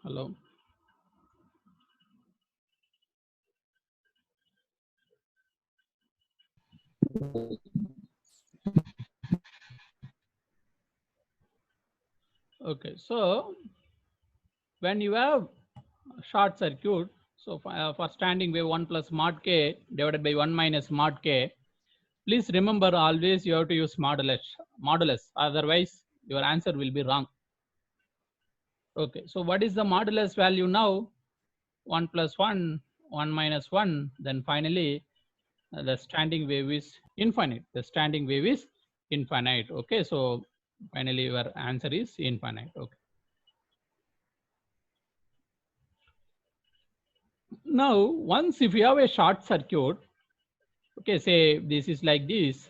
Hello. Okay, so when you have short circuit, so for standing wave 1 plus mod k divided by 1 minus mod k, please remember always you have to use modulus, otherwise your answer will be wrong. Okay, so what is the modulus value now? 1 plus 1, 1 minus 1, then finally the standing wave is infinite. The standing wave is infinite. Okay, so finally your answer is infinite. Okay. Now, once if you have a short circuit, okay, say this is like this.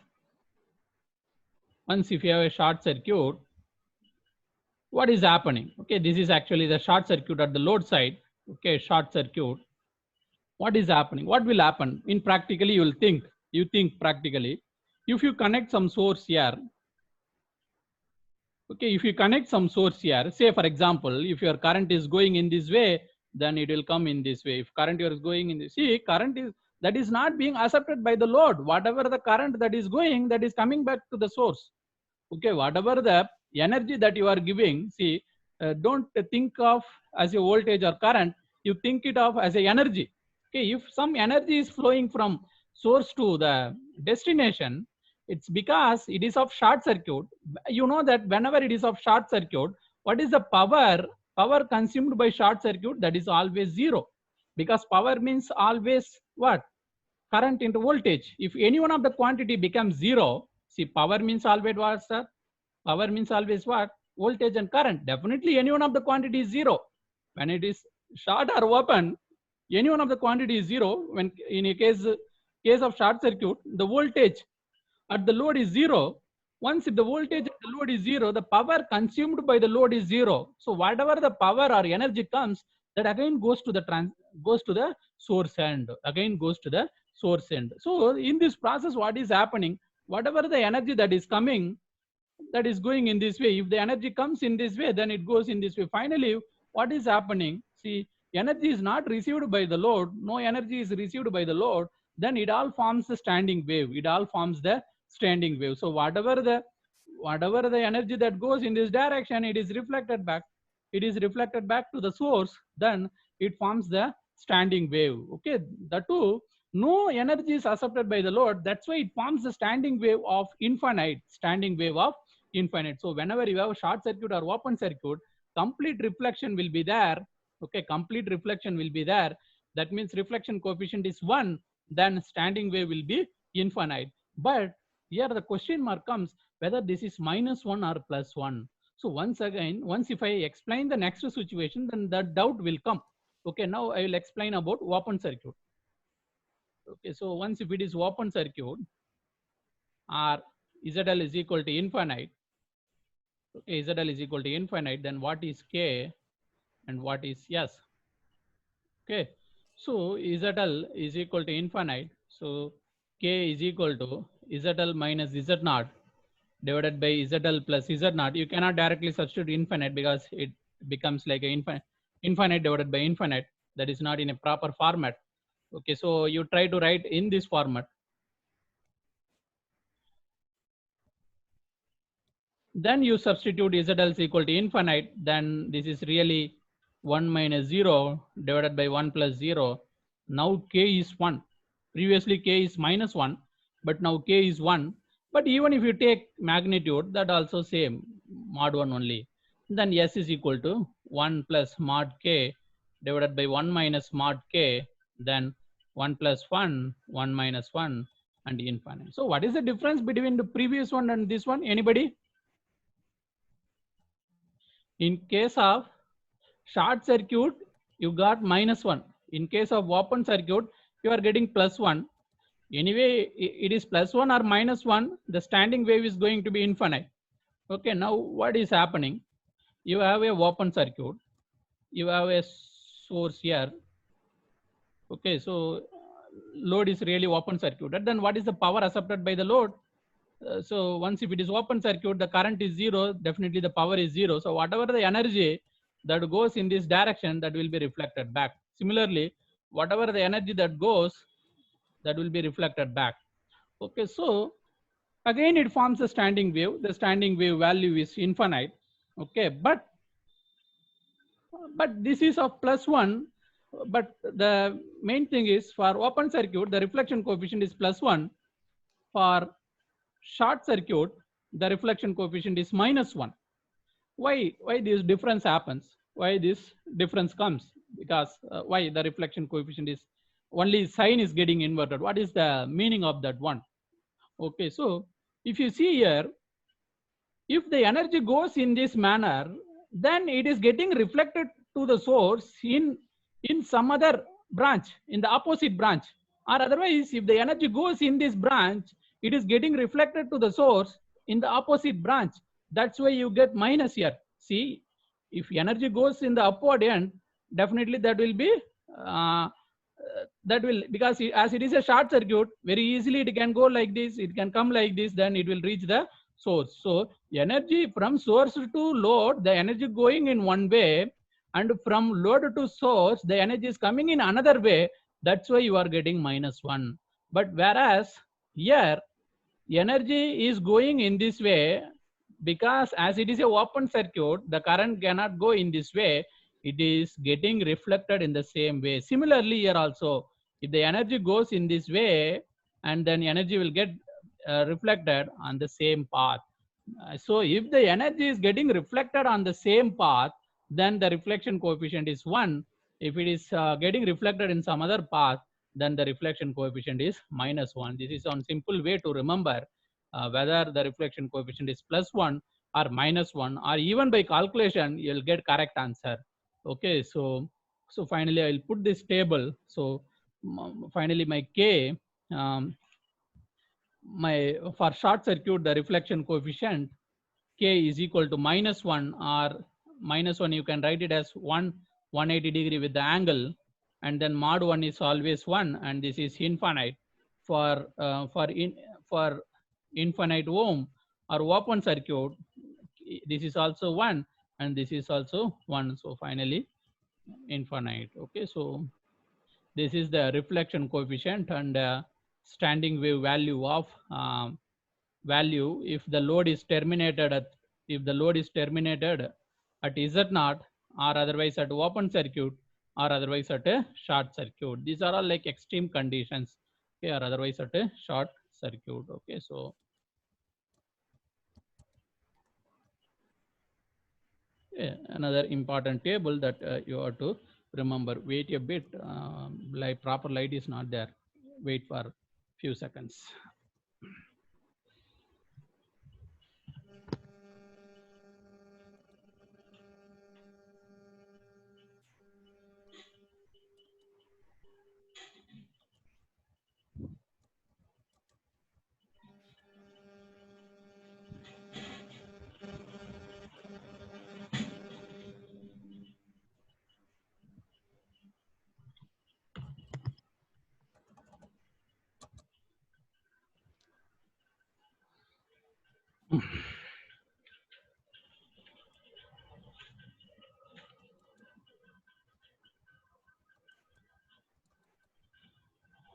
Once if you have a short circuit, what is happening? Okay, this is actually the short circuit at the load side. Okay, short circuit. What is happening? What will happen? In practically, you think practically. If you connect some source here, okay, if you connect some source here, say for example, if your current is going in this way, then it will come in this way. If current is going in this, see, current is that is not being accepted by the load. Whatever the current that is going, that is coming back to the source. Okay, whatever the energy that you are giving, see, don't think of as a voltage or current. You think it of as a energy. Okay, if some energy is flowing from source to the destination, it's because it is of short circuit. You know that whenever it is of short circuit, what is the power consumed by short circuit? That is always zero, because power means always what? Current into voltage. If any one of the quantity becomes zero, see, power means always what, sir? Power means always what? Voltage and current. Definitely any one of the quantity is zero. When it is short or open, any one of the quantity is zero. When in a case of short circuit, the voltage at the load is zero. Once if the voltage at the load is zero, the power consumed by the load is zero. So whatever the power or energy comes, that again goes to the source end. Again goes to the source end. So in this process, what is happening? Whatever the energy that is coming, that is going in this way. If the energy comes in this way, then it goes in this way. Finally, what is happening? See, energy is not received by the load. No energy is received by the load. Then it all forms the standing wave. It all forms the standing wave. So whatever the energy that goes in this direction, it is reflected back. It is reflected back to the source. Then it forms the standing wave. Okay, the two, no energy is accepted by the load. That's why it forms the standing wave of infinite. Standing wave of infinite. So whenever you have a short circuit or open circuit, complete reflection will be there. Okay, complete reflection will be there. That means reflection coefficient is 1, then standing wave will be infinite. But here the question mark comes whether this is -1 or +1. So once again, once if I explain the next situation, then that doubt will come. Okay, now I will explain about open circuit. Okay, so once if it is open circuit, or ZL is equal to infinite, okay, ZL is equal to infinite, then what is K and what is S? Okay, so ZL is equal to infinite. So K is equal to ZL minus Z0 divided by ZL plus Z0. You cannot directly substitute infinite because it becomes like a infinite divided by infinite. That is not in a proper format. Okay, so you try to write in this format. Then you substitute ZL is equal to infinite. Then this is really 1 minus 0 divided by 1 plus 0. Now K is 1. Previously K is -1, but now K is 1. But even if you take magnitude, that also same, mod 1 only. Then S is equal to 1 plus mod K divided by 1 minus mod k, then 1 plus 1, 1 minus 1, and infinite. So what is the difference between the previous one and this one? Anybody? In case of short circuit, you got -1. In case of open circuit, you are getting +1. Anyway, it is +1 or -1. The standing wave is going to be infinite. Okay, now what is happening? You have a open circuit. You have a source here. Okay, so load is really open circuit. Then what is the power accepted by the load? So once if it is open circuit, the current is 0, definitely the power is 0. So whatever the energy that goes in this direction, that will be reflected back. Similarly, whatever the energy that goes, that will be reflected back. Okay, so again it forms a standing wave. The standing wave value is infinite. Okay, but this is of +1. But the main thing is, for open circuit, the reflection coefficient is +1. For short circuit, the reflection coefficient is -1. Why this difference happens? Why this difference comes? Because why the reflection coefficient is only sign is getting inverted? What is the meaning of that one? Okay, so if you see here, if the energy goes in this manner, then it is getting reflected to the source in some other branch, in the opposite branch. Or otherwise, if the energy goes in this branch, it is getting reflected to the source in the opposite branch. That's why you get minus here. See, if energy goes in the upward end, definitely that will be because as it is a short circuit, very easily it can go like this, it can come like this, then it will reach the source. So energy from source to load, the energy going in one way, and from load to source, the energy is coming in another way. That's why you are getting -1. But whereas here, energy is going in this way, because as it is a open circuit, the current cannot go in this way. It is getting reflected in the same way. Similarly, here also, if the energy goes in this way, and then energy will get reflected on the same path. So if the energy is getting reflected on the same path, then the reflection coefficient is 1. If it is getting reflected in some other path, then the reflection coefficient is -1. This is one simple way to remember whether the reflection coefficient is +1 or -1, or even by calculation, you'll get correct answer. Okay, so finally I'll put this table. So finally my K, for short circuit, the reflection coefficient K is equal to -1, or -1, you can write it as 180 degree with the angle, and then mod 1 is always 1, and this is infinite. For infinite ohm or open circuit, this is also 1, and this is also 1. So finally infinite. Okay, so this is the reflection coefficient and standing wave value of value if the load is terminated at Z0, or otherwise at open circuit, or otherwise at a short circuit. These are all like extreme conditions. Okay, or otherwise at a short circuit. Okay, so another important table that you have to remember. Wait a bit, like proper light is not there. Wait for few seconds.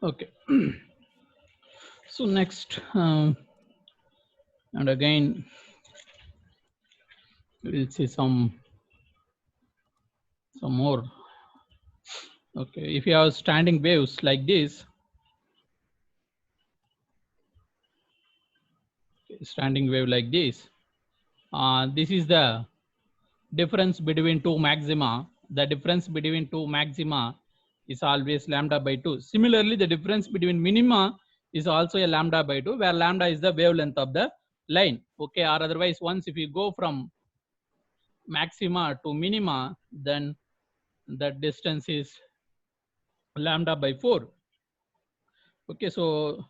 Okay. So next, and again, we'll see some more. Okay, if you have standing waves like this, standing wave like this is the difference between two maxima. the difference between two maxima is always lambda by 2. Similarly, the difference between minima is also a lambda by 2, where lambda is the wavelength of the line. Okay, or otherwise, once if you go from maxima to minima, then the distance is lambda by 4. Okay, so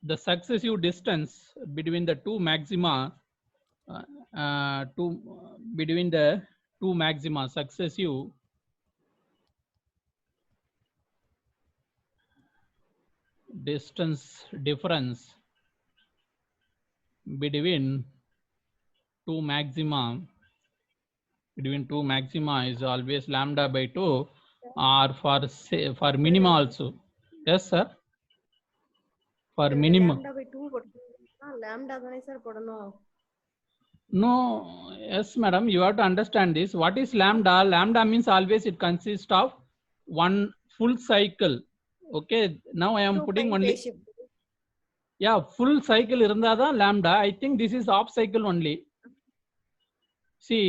the successive distance between the two maxima between the two maxima, successive distance difference between two maxima is always lambda by 2, or for minima also. Yes, sir. For minimum. Lambda by 2 lambda தானே sir போடணும். No, yes, madam, you have to understand this. What is lambda? Lambda means always it consists of one full cycle. Okay, now I am putting only. Yeah, full cycle irundha lambda. I think this is half cycle only. See,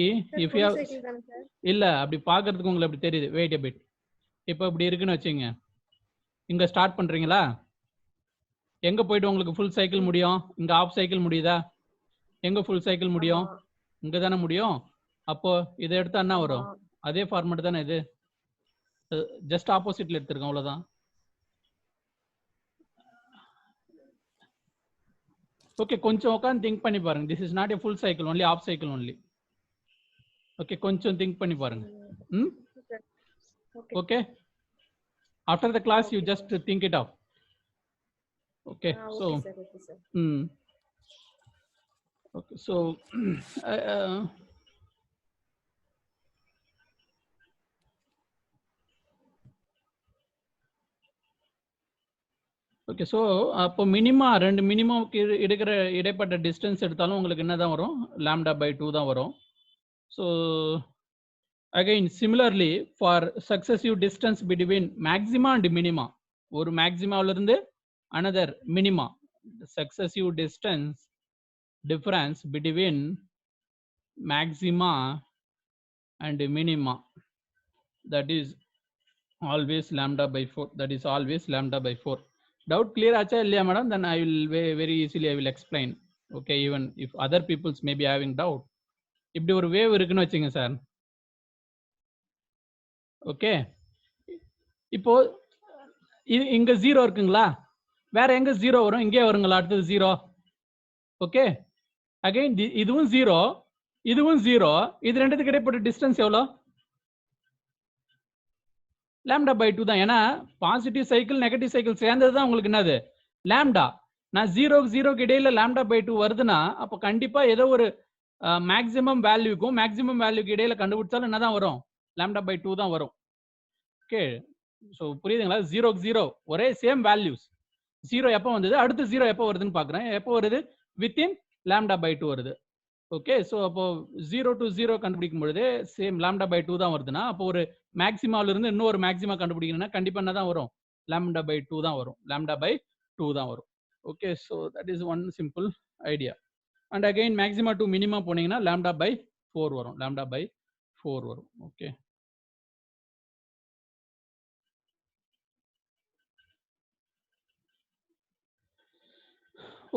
if you have இல்ல அப்படி பாக்குறதுக்கு உங்களுக்கு அப்படி தெரியுது. Wait a bit. இப்போ இப்படி இருக்குன்னு வச்சுங்க. இங்க ஸ்டார்ட் பண்றீங்களா? எங்க போய்ட்டு உங்களுக்கு full cycle முடியும்? இங்க half cycle முடியுதா? எங்க full cycle முடியும்? இங்க தானே முடியும். அப்போ இதை எடுத்தா என்ன வரும்? அதே ஃபார்மட் தானே இது. ஜஸ்ட் ஆப்போசிட்ல எடுத்துருக்கோம், அவ்வளவுதான். ஓகே, கொஞ்சம் உட்காந்து திங்க் பண்ணி பாருங்க. This is not a full cycle, only half cycle only. Okay, கொஞ்சம் திங்க் பண்ணி பாருங்க. Okay, after the class you just think it out. Okay, so okay, so okay, so அப்போ மினிமா ரெண்டு மினிமாவுக்கு எடுக்கிற இடைப்பட்ட டிஸ்டன்ஸ் எடுத்தாலும் உங்களுக்கு என்ன தான் வரும்? லாம்டா பை 2 தான் வரும். So again similarly for successive distance between maxima and minima, ஒரு மேக்ஸிமாவிலிருந்து another minima, successive distance difference between maxima and minima, that is always lambda by 4. That is always lambda by 4. Doubt clear acha illaya madam? Then I will very easily I will explain. Okay, even if other peoples may be having doubt. இப்படி ஒரு wave இருக்குன்னு வச்சுங்க sir. Okay, இப்போ இங்க zero இருக்குங்களா? வேற எங்க zero வரும்? இங்கே வருங்களா அடுத்தது ஜீரோ? ஓகே, அகைன் இதுவும் ஜீரோ, இதுவும் ஜீரோ. இது ரெண்டுத்துக்கு இடைப்பட்ட டிஸ்டன்ஸ் எவ்வளோ? லாம்டா பை 2 தான். ஏன்னா பாசிட்டிவ் சைக்கிள் நெகட்டிவ் சைக்கிள் சேர்ந்தது தான் உங்களுக்கு என்னது? லாம்டா. நான் ஜீரோக்கு இடையில லாம்டா பை 2 வருதுன்னா அப்போ கண்டிப்பா ஏதோ ஒரு மேக்ஸிமம் வேல்யூக்கும் மேக்ஸிமம் வேல்யூக்கு இடையில கண்டுபிடிச்சாலும் என்ன தான் வரும்? லாம்டா பை 2 தான் வரும். ஓகே, ஸோ புரியுதுங்களா? ஜீரோ ஒரே சேம் வேல்யூஸ். ஜீரோ எப்போ வந்தது, அடுத்து ஜீரோ எப்போ வருதுன்னு பாக்குறேன். எப்போ வருது? வித்தின் லாம்டா பை 2 வருது. ஓகே, ஸோ அப்போ 0 to 0 கண்டுபிடிக்கும் பொழுது சேம் லாம்டா பை 2 தான் வருதுன்னா அப்போ ஒரு மேக்ஸிமாவில இருந்து இன்னொரு மேக்ஸிமா கண்டுபிடிக்கணும்னா கண்டிப்பா என்ன தான் வரும்? லாம்டா பை 2 தான் வரும். லாம்டா பை 2 தான் வரும். Okay, so that is one simple idea. And again maxima to minima போனீங்கன்னா லாம்டா பை 4 வரும். லாம்டா பை 4 வரும். Okay,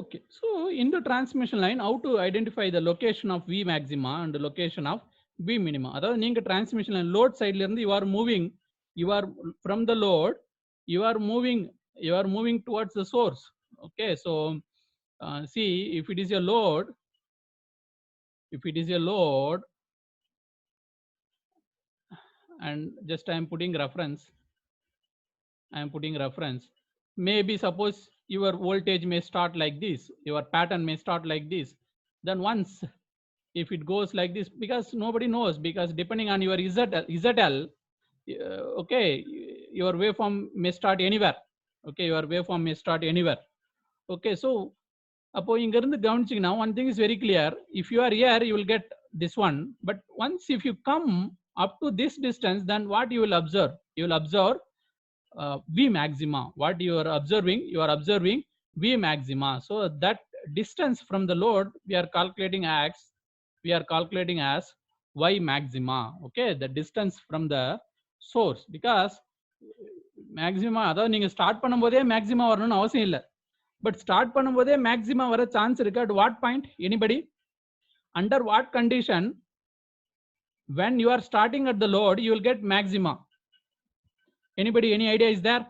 okay, so in the transmission line, how to identify the location of V maxima and the location of V minima? அதாவது நீங்க transmission line load side ல இருந்து you are moving, you are from the load, you are moving towards the source. Okay, so see, if it is a load, and just I am putting reference, maybe suppose your voltage may start like this, your pattern may start like this. Then once if it goes like this, because nobody knows, because depending on your ZL, okay, your waveform may start anywhere. Okay, your waveform may start anywhere. Okay, so அப்போ இங்க இருந்து கவனிச்சீங்கன்னா one thing is very clear. If you are here, you will get this one. But once if you come up to this distance, then what you will observe? You will observe V maxima. What you are observing V maxima. So that distance from the load we are calculating as we are calculating as y maxima. Okay, the distance from the source, because maxima அதாவது நீங்க start பண்ணும்போதே maxima வரணும்னு அவசியம் இல்லை, but start பண்ணும்போதே maxima வர chance இருக்கு. at what point? Anybody? Under what condition when you are starting at the load you will get maxima? Anybody, any idea is there?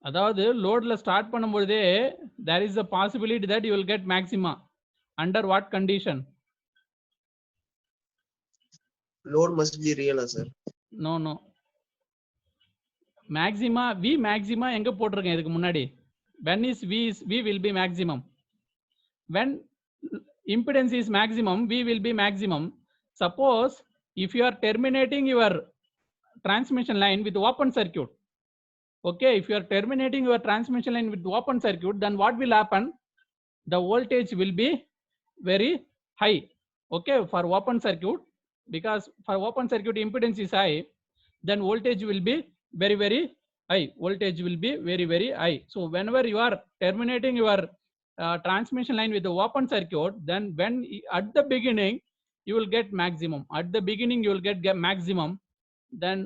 அதாவது லோட்ல ஸ்டார்ட் பண்ணும்போதே there is a possibility that you will get maxima. Under what condition? Load must be real, sir. No. Maxima, V maxima எங்க போட்டிருக்கேன் இதுக்கு முன்னாடி? When is V will be maximum? When impedance is maximum, V will be maximum. Suppose if you are terminating your transmission line with open circuit, okay, if you are terminating your transmission line with open circuit, then what will happen? The voltage will be very high. Okay, for open circuit, because for open circuit impedance is high, then voltage will be very high. Voltage will be very high. So whenever you are terminating your transmission line with the open circuit, then when at the beginning you will get maximum. At the beginning you will get maximum. Then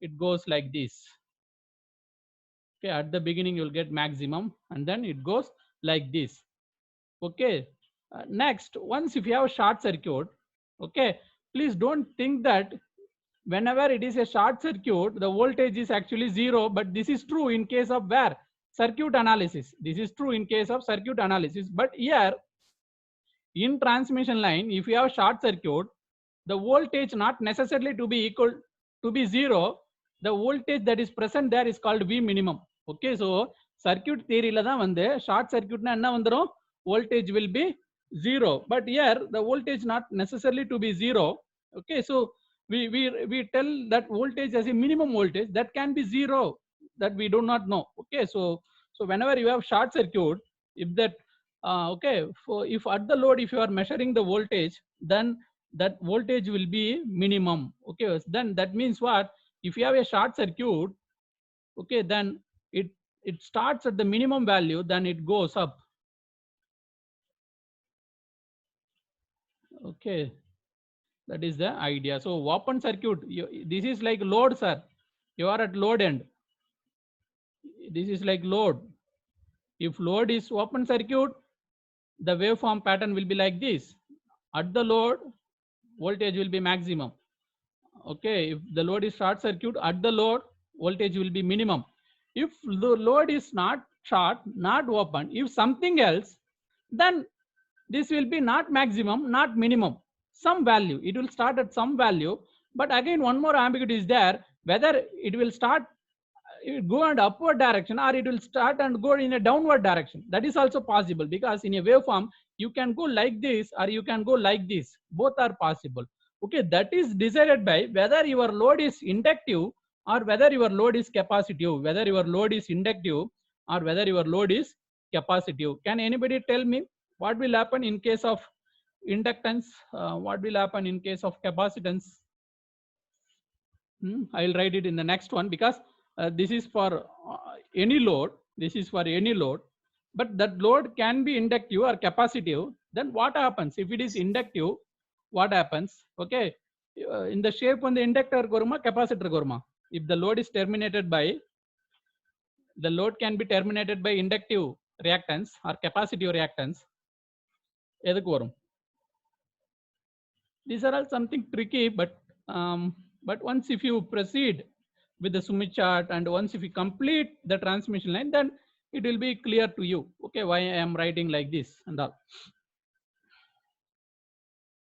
it goes like this. Okay, at the beginning you will get maximum, and then it goes like this. Okay, next, once if you have a short circuit, okay, please don't think that whenever it is a short circuit the voltage is actually zero, but this is true in case of where? Circuit analysis. This is true in case of circuit analysis, but here in transmission line if you have short circuit, the voltage not necessarily to be equal to be zero. The voltage that is present there is called V minimum. Okay, so circuit theory la da vande short circuit na enna vandrum, voltage will be zero, but here the voltage not necessarily to be zero. Okay, so we tell that voltage as a minimum voltage that can be zero, that we do not know. Okay, so whenever you have short circuit, if that okay, if at the load if you are measuring the voltage, then that voltage will be minimum. Okay, then that means what? If you have a short circuit, okay, then it starts at the minimum value, then it goes up. Okay, that is the idea. So open circuit, this is like load, sir. You are at load end. This is like load. If load is open circuit, the waveform pattern will be like this. At the load, voltage will be maximum. Okay, if the load is short circuit, at the load voltage will be minimum. If the load is not short, not open, if something else, then this will be not maximum, not minimum, some value. It will start at some value, but again one more ambiguity is there, whether it will start go in upward direction or it will start and go in a downward direction. That is also possible, because in a waveform you can go like this or you can go like this, both are possible. Okay, that is decided by whether your load is inductive or whether your load is capacitive, whether your load is inductive or whether your load is capacitive. Can anybody tell me what will happen in case of inductance? What will happen in case of capacitance? I'll write it in the next one, because this is for any load. This is for any load, but that load can be inductive or capacitive. Then what happens if it is inductive? What happens? Okay, in the shape on the inductor gorma, capacitor gorma. If the load is terminated by, the load can be terminated by inductive reactance or capacitive reactance. These are all something tricky, but once if you proceed with the Smith chart and once if you complete the transmission line, then it will be clear to you, okay, why I am writing like this and all.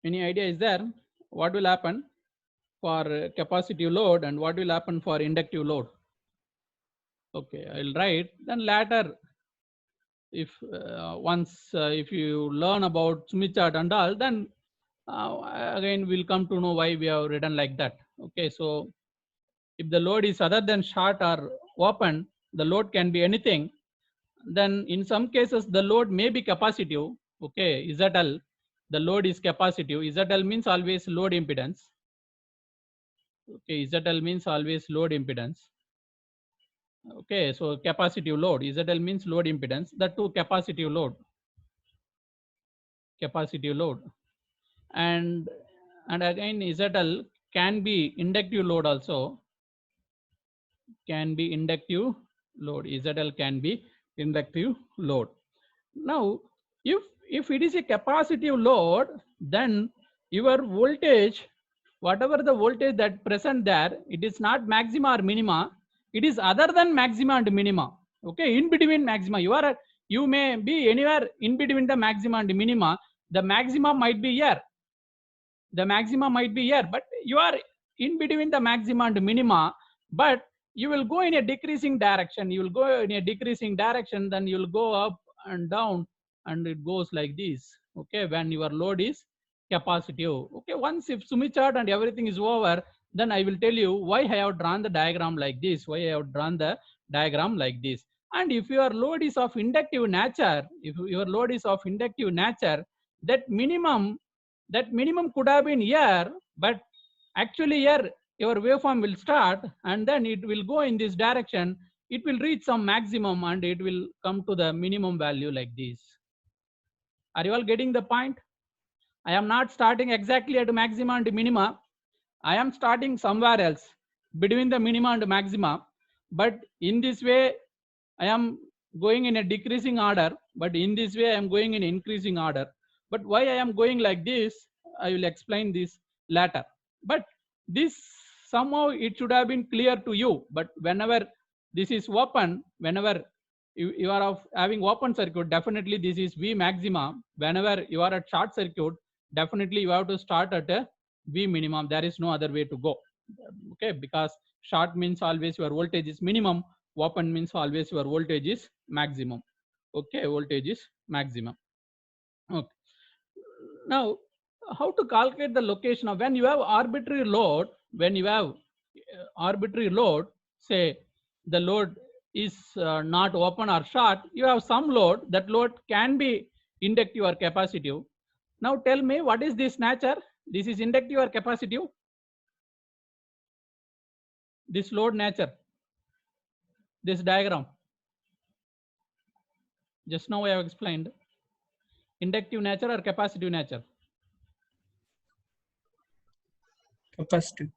Any idea is there? What will happen for capacitive load and what will happen for inductive load? Okay, I'll write. Then later, if once if you learn about Smith chart and all, then again we'll come to know why we have written like that. Okay, so if the load is other than short or open, the load can be anything. Then in some cases the load may be capacitive. Okay, ZL, the load is capacitive. ZL means always load impedance. Okay, ZL means always load impedance. Okay, so capacitive load, ZL means load impedance, that too capacitive load, and again ZL can be inductive load also, can be inductive load. ZL can be inductive load. Now, if it is a capacitive load, then your voltage, whatever the voltage that present there, it is not maxima or minima. It is other than maxima and minima. Okay, in between maxima. You may be anywhere in between the maxima and minima. The maxima might be here. The maxima might be here, but you are in between the maxima and minima. But you will go in a decreasing direction. You will go in a decreasing direction. Then you will go up and down, and it goes like this. Okay, when your load is capacitive. Okay, once if Smith chart and everything is over, then I will tell you why I have drawn the diagram like this. Why I have drawn the diagram like this. And if your load is of inductive nature, that minimum could have been here, but actually here your waveform will start and then it will go in this direction. It will reach some maximum and it will come to the minimum value like this. Are you all getting the point? I am not starting exactly at maxima and minima. I am starting somewhere else between the minima and maxima. But in this way, I am going in a decreasing order. But in this way, I am going in increasing order. But why I am going like this, I will explain this later. But this somehow it should have been clear to you. But whenever this is open, whenever you are having open circuit, definitely this is V maxima. Whenever you are at short circuit, definitely you have to start at a V minimum. There is no other way to go. Okay, because short means always your voltage is minimum, open means always your voltage is maximum. Okay, voltage is maximum. Okay. Now, how to calculate the location of when you have arbitrary load? When you have arbitrary load, say the load is not open or short, you have some load. That load can be inductive or capacitive. Now tell me, what is this nature? This is inductive or capacitive? This load nature, this diagram. Just now I have explained. Inductive nature or capacitive nature? Capacitive.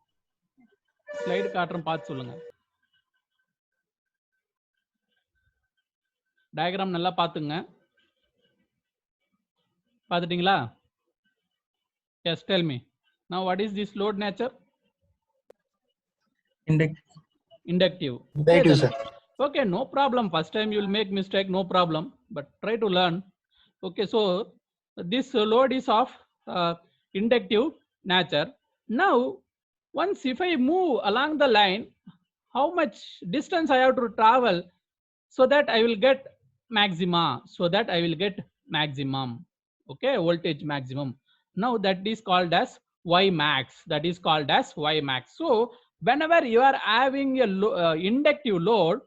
Slide காட்டுறேன் பார்த்து சொல்லுங்க. Diagram நல்லா பாத்துங்க. பாத்துட்டீங்களா? Yes, tell me. Now what is this load nature? Inductive. Inductive, sir. Okay, no problem. First time you will make mistake, no problem. But try to learn. Okay, so this load is of inductive nature. Now, once if I move along the line, how much distance I have to travel so that I will get maxima, okay, voltage maximum. Now that is called as Y max. So whenever you are having a inductive load,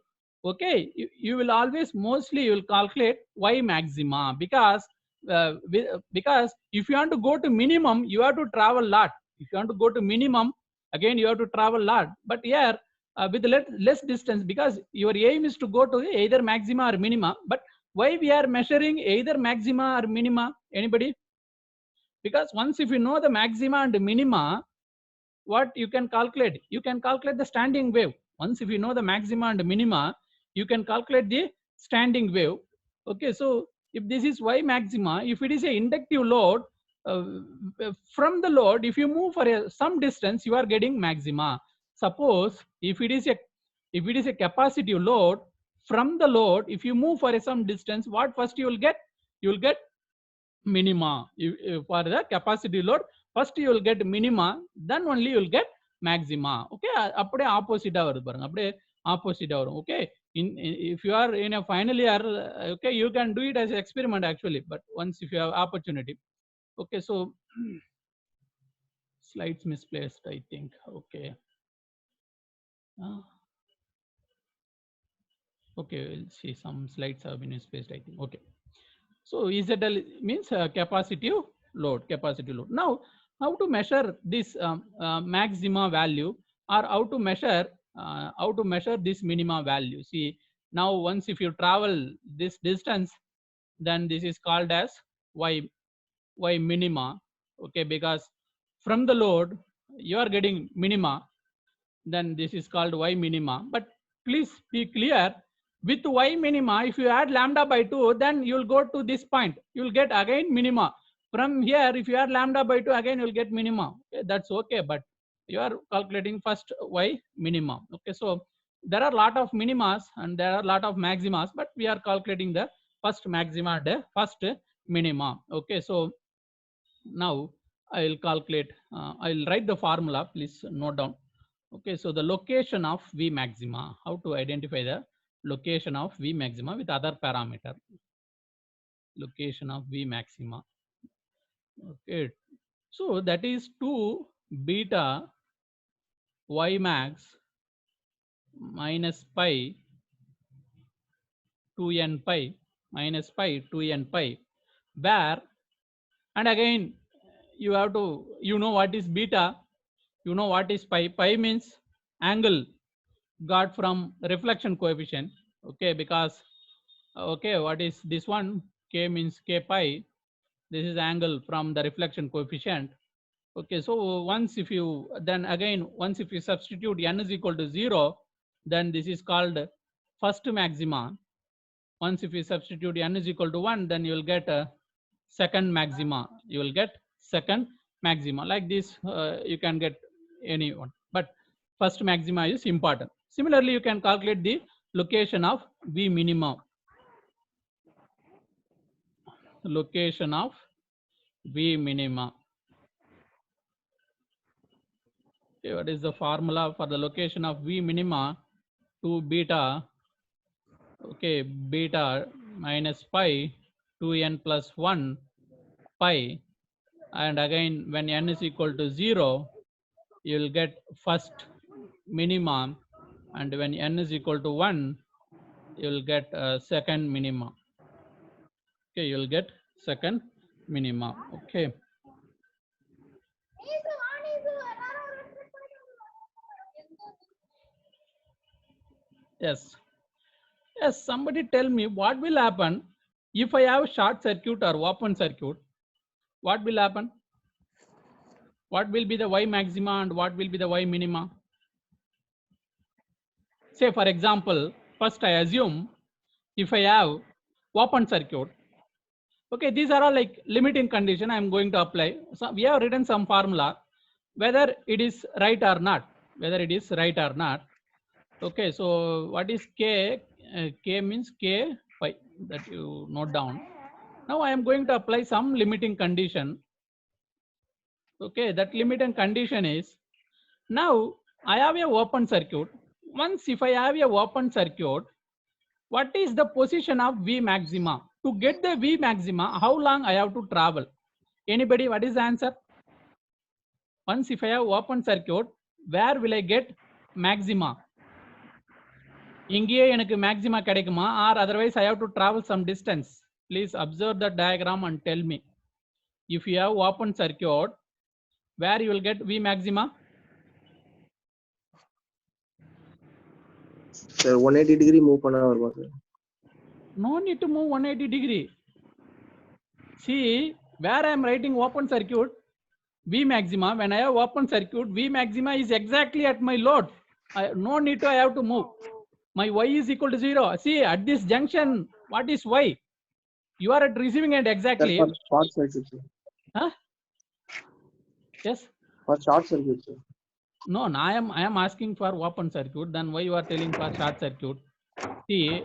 okay, you will always mostly you will calculate Y maxima, because if you want to go to minimum, you have to travel a lot. If you want to go to minimum, again you have to travel a lot. But here with less distance, because your aim is to go to either maxima or minima. But why we are measuring either maxima or minima? Anybody? Because once if you know the maxima and minima, what you can calculate? You can calculate the standing wave. Once if you know the maxima and minima, you can calculate the standing wave. Okay, so if this is Y maxima, if it is a inductive load, from the load, if you move for some distance, you are getting maxima. Suppose if it is a capacitive load, from the load, if you move for some distance, what first you will get? You will get minima. For the capacity load, first you will get minima, then only you will get maxima. Okay, apde opposite varum parunga, apde opposite varum. Okay, if you are in a final year, okay, you can do it as an experiment actually, but once if you have opportunity. Okay, so slides misplaced, I think. Okay. Okay, we'll see some slides have been misplaced, I think. Okay. So ZL means capacitive load. Now, how to measure this maxima value, or how to measure how to measure this minima value. See, now once if you travel this distance, then this is called as y minima. Okay, because from the load you are getting minima, then this is called y minima. But please be clear, with y minima, if you add lambda by 2, then you will go to this point, you will get again minima. From here, if you add lambda by 2, again you will get minima. Okay, that's okay, but you are calculating first y minima. Okay, so there are a lot of minimas and there are a lot of maximas, but we are calculating the first maxima and the first minima. Okay, so now I will calculate, I will write the formula, please note down. Okay, so the location of V maxima, how to identify the location of V maxima with other parameter. Location of V maxima. Okay, so that is 2 beta y max minus pi 2n pi minus pi 2n pi, where, and again you have to, you know what is beta, you know what is pi. Pi means angle got from reflection coefficient. Okay, because okay, what is this one? K means k pi. This is angle from the reflection coefficient. Okay, so once if you, then again once if you substitute n is equal to 0, then this is called first maxima. Once if you substitute n is equal to 1, then you will get a second maxima. You will get second maxima. Like this, you can get any one, but first maxima is important. Similarly, you can calculate the location of V minima. Location of V minima. Okay, what is the formula for the location of V minima? 2 beta, okay, beta minus pi 2n plus 1 pi, and again when n is equal to 0, you will get first minima, and when n is equal to 1, you will get second minima. Okay, you will get second minima. Okay. Yes. Yes, somebody tell me what will happen if I have short circuit or open circuit. What will happen? What will be the y maxima and what will be the y minima? Say for example, first I assume if I have open circuit, okay, these are all like limiting condition I am going to apply. So we have written some formula, whether it is right or not, whether it is right or not. Okay, so what is K? K means K pi, that you note down. Now I am going to apply some limiting condition. Okay, that limiting condition is, now I have a open circuit. Once if I have a open circuit, what is the position of V maxima? To get the V maxima, how long I have to travel? Anybody, what is the answer? Once if I have open circuit, where will I get maxima? இங்கேயே எனக்கு maxima கிடைக்குமா, or otherwise I have to travel some distance? Please observe the diagram and tell me. If you have open circuit, where you will get V maxima? Sir, 180 degree move பண்ணா வருமா sir? No need to move 180 degree. See, where I am writing open circuit, V maxima, when I have open circuit, V maxima is exactly at my load. No need to, I have to move. My y is equal to 0. See, at this junction, what is y? You are at receiving end exactly. Sir, for short circuit sir. Huh? Yes. For short circuit sir. No, no, I am asking for open circuit. Then why you are telling for short circuit? See,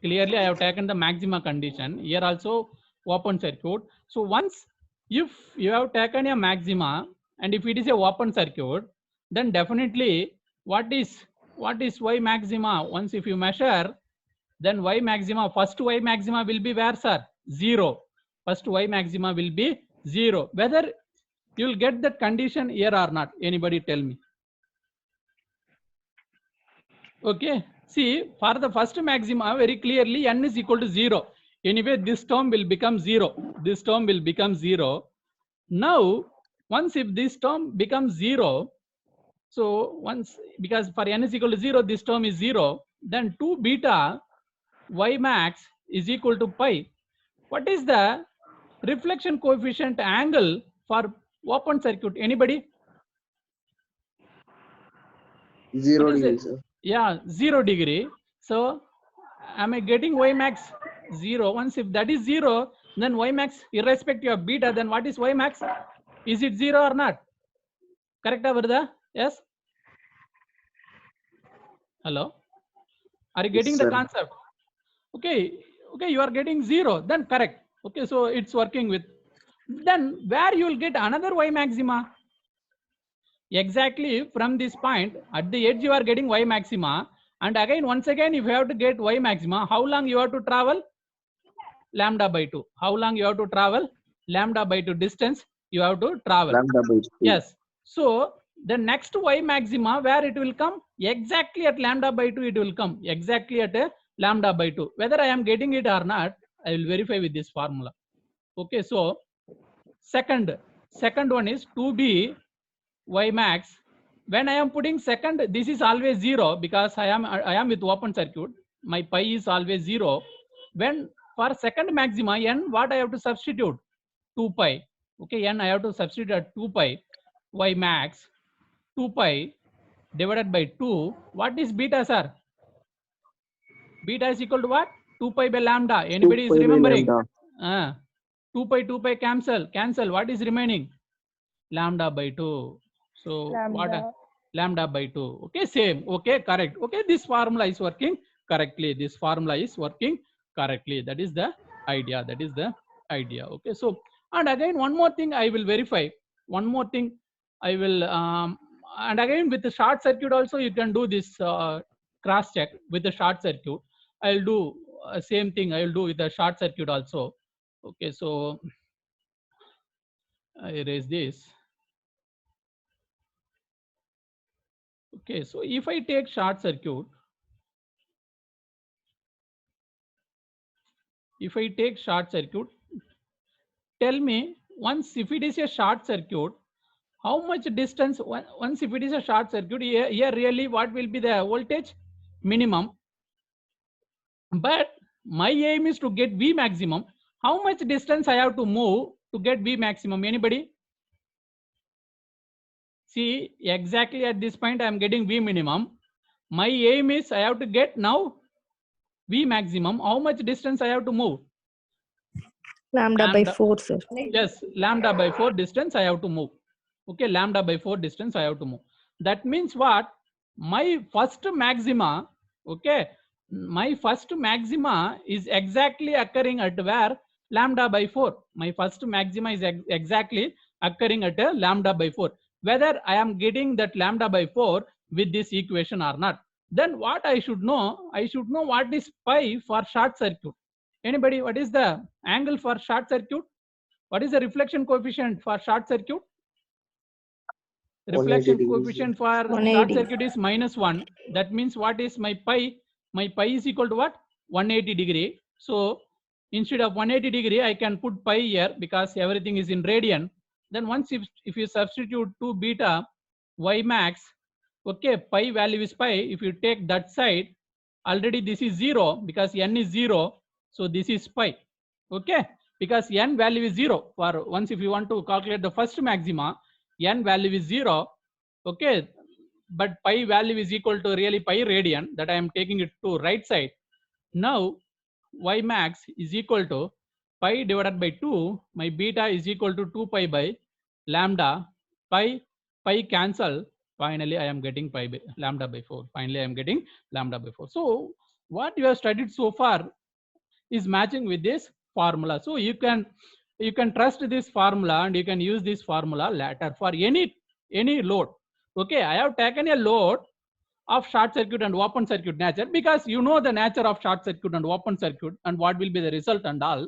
clearly I have taken the maxima condition. Here also open circuit. So once if you have taken a maxima and if it is a open circuit, then definitely what is y maxima? Once if you measure, then y maxima, first y maxima will be where sir? 0. First y maxima will be 0. Whether you will get that condition here or not, anybody tell me. Okay, see, for the first maxima, very clearly n is equal to 0. Anyway, this term will become 0. This term will become 0. Now, once if this term becomes 0, So once, because for n is equal to 0, this term is 0, then 2 beta y max is equal to pi. What is the reflection coefficient angle for open circuit? Anybody? 0 What is degree, it? sir. Yeah, 0 degree. So am I getting y max 0? Once if that is 0, then y max irrespective of beta, then what is y max? Is it 0 or not? Correct, Avarda? Yes? Hello? Are you Yes, getting the sir. concept? Okay, okay, you are getting 0, then correct. Okay, so it's working with. Then where you will get another y maxima? Exactly from this point, at the edge you are getting y maxima, and again, once again, if you have to get y maxima, how long you have to travel? Lambda by 2. How long you have to travel? Lambda by 2 distance you have to travel. Lambda by 2. Yes. So the next y maxima, where it will come? Exactly at lambda by 2 it will come. Exactly at a lambda by 2. Whether I am getting it or not, I will verify with this formula. Okay, so second one is 2b y max. When I am putting second, this is always 0 because I am with open circuit. My pi is always 0. When for second maxima n, what I have to substitute? 2 pi. Okay, n I have to substitute at 2 pi y max 2 pi divided by 2. What is beta, sir? Beta is equal to what? 2 pi by lambda. Anybody is 2 pi by remembering? lambda. 2 pi cancel. What is remaining? Lambda by 2. So what? Lambda by 2. Okay, same. Okay, correct. Okay, this formula is working correctly. This formula is working correctly. That is the idea. That is the idea. Okay, so and again one more thing I will verify. One more thing I will and again with the short circuit also you can do this cross check with the short circuit. I'll do same thing. I will do with the short circuit also. Okay, so I erase this. Okay, so if I take short circuit, tell me once if it is a short circuit, how much distance, once if it is a short circuit, here really what will be the voltage? Minimum. But my aim is to get V maximum. How much distance I have to move to get V maximum? Anybody? See, exactly at this point I am getting V minimum. My aim is I have to get now V maximum. How much distance I have to move? Lambda by 4, sir. Yes, lambda by 4 distance I have to move. Okay, lambda by 4 distance I have to move. That means what? My first maxima, okay, my first maxima is exactly occurring at where? Lambda by 4. My first maxima is exactly occurring at a lambda by 4. Whether I am getting that lambda by 4 with this equation or not. Then what I should know? I should know what is pi for short circuit. Anybody, what is the angle for short circuit? What is the reflection coefficient for short circuit? Reflection 180 degrees. coefficient for 180. short circuit is -1. That means what is my pi? My pi is equal to what? 180 degree. So instead of 180 degree, I can put pi here because everything is in radian. Then once if you substitute 2 beta y max, okay, pi value is pi. If you take that side, already this is 0 because n is 0. So this is pi. Okay, because n value is 0. For once if you want to calculate the first maxima, n value is 0. Okay, but pi value is equal to really pi radian, that I am taking it to right side. Now y max is equal to pi divided by 2. My beta is equal to 2 pi by lambda. Pi cancel. Finally I am getting pi by lambda by 4. Finally I am getting lambda by 4. So what you have studied so far is matching with this formula. So you can trust this formula and you can use this formula later for any load. Okay, I have taken a load of short circuit and open circuit nature because you know the nature of short circuit and open circuit and what will be the result and all.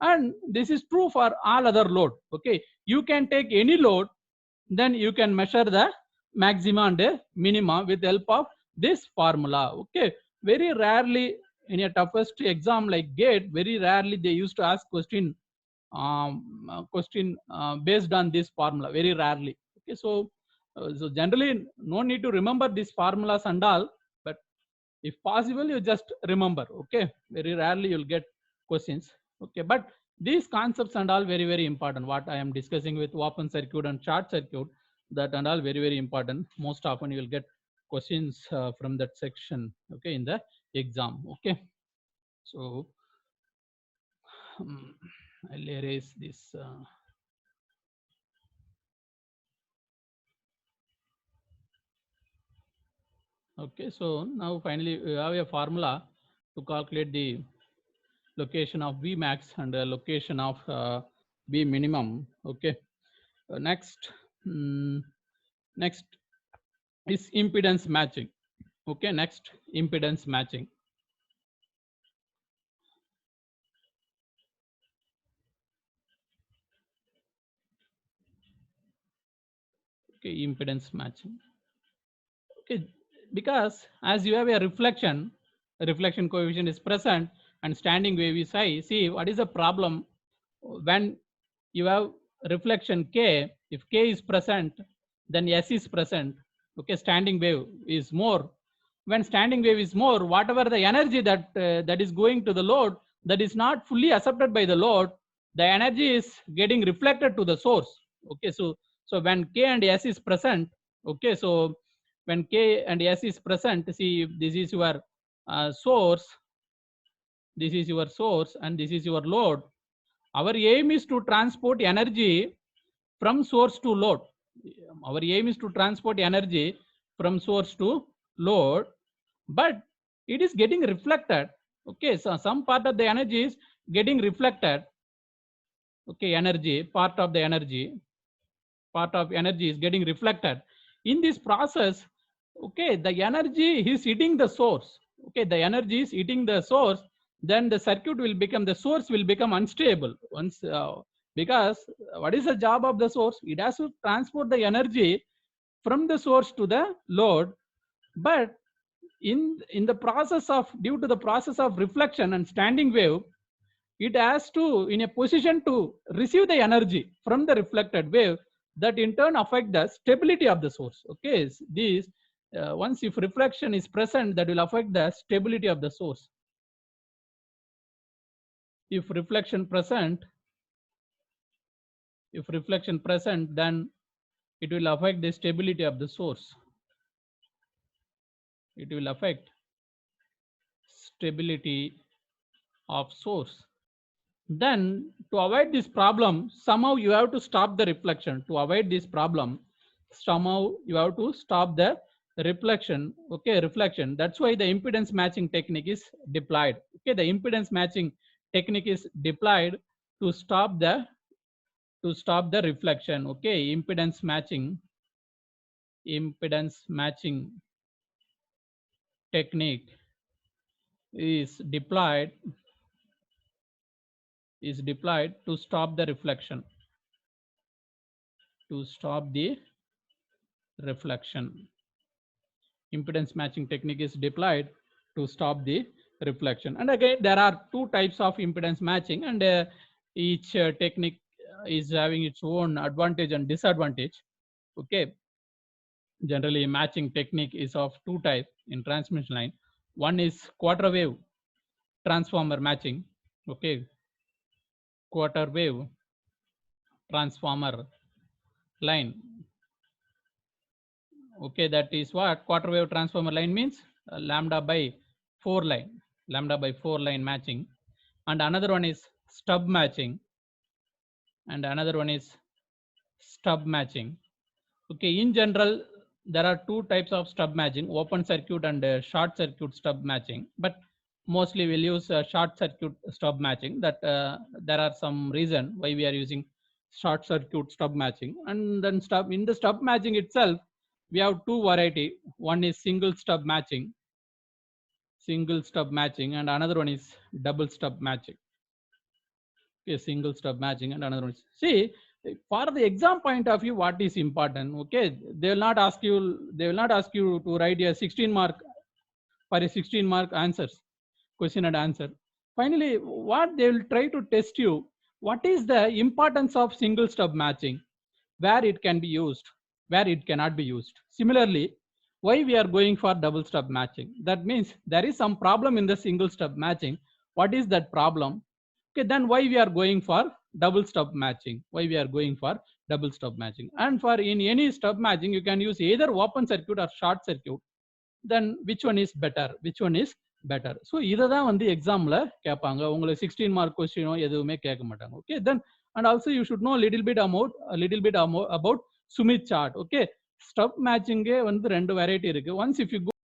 And this is true for all other load. Okay, you can take any load, then you can measure the maxima and minima with the help of this formula. Okay, very rarely in a toughest exam like GATE, very rarely they used to ask question based on this formula, very rarely. Okay, so So generally, no need to remember these formulas and all, but if possible, you just remember. Okay, very rarely you'll get questions. Okay, but these concepts and all very, very important. What I am discussing with open circuit and short circuit, that and all very, very important. Most often you will get questions from that section. Okay, in the exam. Okay, so I'll erase this. Okay, so now finally we have a formula to calculate the location of V max and the location of V minimum. Okay, next is impedance matching. Okay, next impedance matching. Okay, impedance matching. Okay, because as you have a reflection coefficient is present and standing wave is high. See, what is the problem when you have reflection K? If K is present, then S is present. Okay, standing wave is more. When standing wave is more, whatever the energy that that is going to the load, that is not fully accepted by the load, the energy is getting reflected to the source. Okay, so when K and S is present, okay, so when K and S is present, see, this is your source, this is your source, and this is your load. Our aim is to transport energy from source to load. Our aim is to transport energy from source to load, but it is getting reflected. Okay, so some part of the energy is getting reflected. Okay, energy, part of energy is getting reflected. In this process, okay, the energy is hitting the source. Okay, the energy is hitting the source, then the circuit will become, the source will become unstable once because what is the job of the source? It has to transport the energy from the source to the load, but in the process of, due to the process of reflection and standing wave, it has to in a position to receive the energy from the reflected wave, that in turn affect the stability of the source. Okay, these once if reflection is present, that will affect the stability of the source. If reflection present, then it will affect the stability of the source. It will affect stability of source. Then to avoid this problem, somehow you have to stop the reflection. To avoid this problem, somehow you have to stop the reflection. Okay, reflection. That's why the impedance matching technique is deployed. Okay, the impedance matching technique is deployed to stop the reflection. Okay, impedance matching technique is deployed to stop the reflection. Impedance matching technique is deployed to stop the reflection. And again, there are two types of impedance matching, and each technique is having its own advantage and disadvantage. Okay, generally matching technique is of two types in transmission line. One is quarter wave transformer matching. Okay, quarter wave transformer line. Okay, that is what quarter wave transformer line means, lambda by 4 line matching. And another one is stub matching, Okay, in general there are two types of stub matching, open circuit and short circuit stub matching, but mostly we'll use short circuit stub matching. That there are some reason why we are using short circuit stub matching. And then in the stub matching itself, we have two variety. One is single stub matching, and another one is double stub matching. Okay, single stub matching and another one is, see, for the exam point of view, what is important? Okay, they will not ask you to write a 16 mark for a 16 mark answers, question and answer. Finally, what they will try to test you, what is the importance of single stub matching, where it can be used. where it cannot be used. Similarly, why we are going for double stub matching? That means there is some problem in the single stub matching. What is that problem? Okay, then why we are going for double stub matching? Why we are going for double stub matching? And for in any stub matching, you can use either open circuit or short circuit. Then which one is better? Which one is better? So இத தான் வந்து எக்ஸாம்ல கேட்பாங்க. உங்களுக்கு 16 mark क्वेश्चनो எதுவுமே கேட்க மாட்டாங்க. Okay, then and also you should know a little bit about Smith chart. Okay, stub matching வந்து ரெண்டு variety இருக்கு. Once if you go